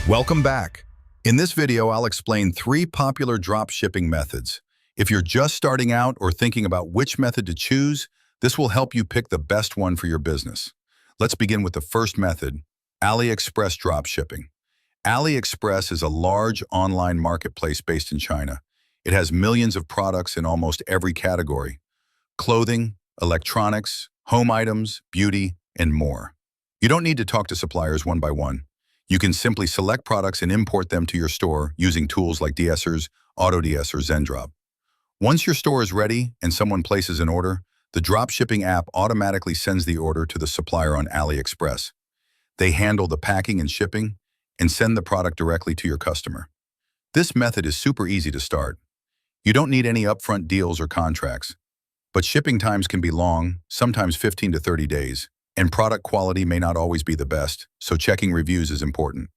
Welcome back. In this video, I'll explain 3 popular drop shipping methods. If you're just starting out or thinking about which method to choose, this will help you pick the best one for your business. Let's begin with the first method, AliExpress Dropshipping. AliExpress is a large online marketplace based in China. It has millions of products in almost every category: clothing, electronics, home items, beauty, and more. You don't need to talk to suppliers one by one. You can simply select products and import them to your store using tools like DSers, AutoDS, or Zendrop. Once your store is ready and someone places an order, the dropshipping app automatically sends the order to the supplier on AliExpress. They handle the packing and shipping and send the product directly to your customer. This method is super easy to start. You don't need any upfront deals or contracts, but shipping times can be long, sometimes 15 to 30 days. And product quality may not always be the best, so checking reviews is important.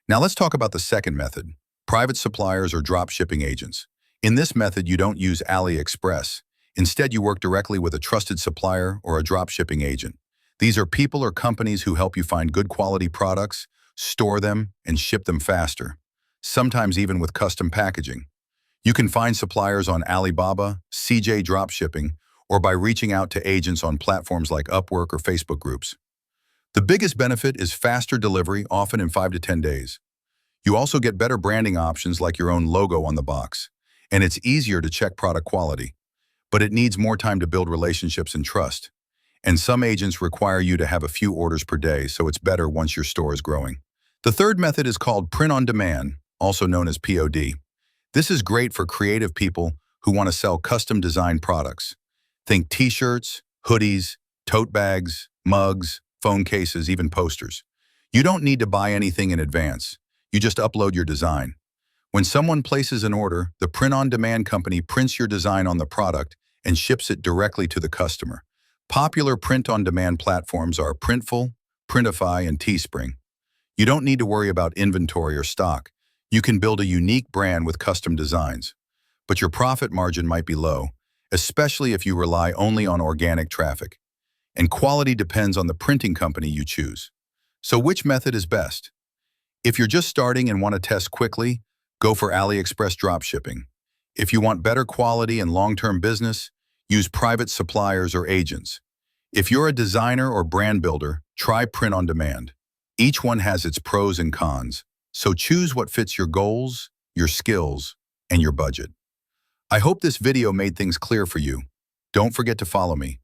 Now let's talk about the second method, private suppliers or drop shipping agents. In this method, you don't use AliExpress. Instead, you work directly with a trusted supplier or a drop shipping agent. These are people or companies who help you find good quality products, store them, and ship them faster, sometimes even with custom packaging. You can find suppliers on Alibaba, CJ Dropshipping, or by reaching out to agents on platforms like Upwork or Facebook groups. The biggest benefit is faster delivery, often in 5 to 10 days. You also get better branding options like your own logo on the box, and it's easier to check product quality. But it needs more time to build relationships and trust. And some agents require you to have a few orders per day, so it's better once your store is growing. The third method is called print on demand, also known as POD. This is great for creative people who want to sell custom designed products. Think t-shirts, hoodies, tote bags, mugs, phone cases, even posters. You don't need to buy anything in advance. You just upload your design. When someone places an order, the print-on-demand company prints your design on the product and ships it directly to the customer. Popular print-on-demand platforms are Printful, Printify, and Teespring. You don't need to worry about inventory or stock. You can build a unique brand with custom designs. But your profit margin might be low, especially if you rely only on organic traffic. And quality depends on the printing company you choose. So which method is best? If you're just starting and want to test quickly, go for AliExpress Dropshipping. If you want better quality and long-term business, use private suppliers or agents. If you're a designer or brand builder, try print on demand. Each one has its pros and cons, so choose what fits your goals, your skills, and your budget. I hope this video made things clear for you. Don't forget to follow me.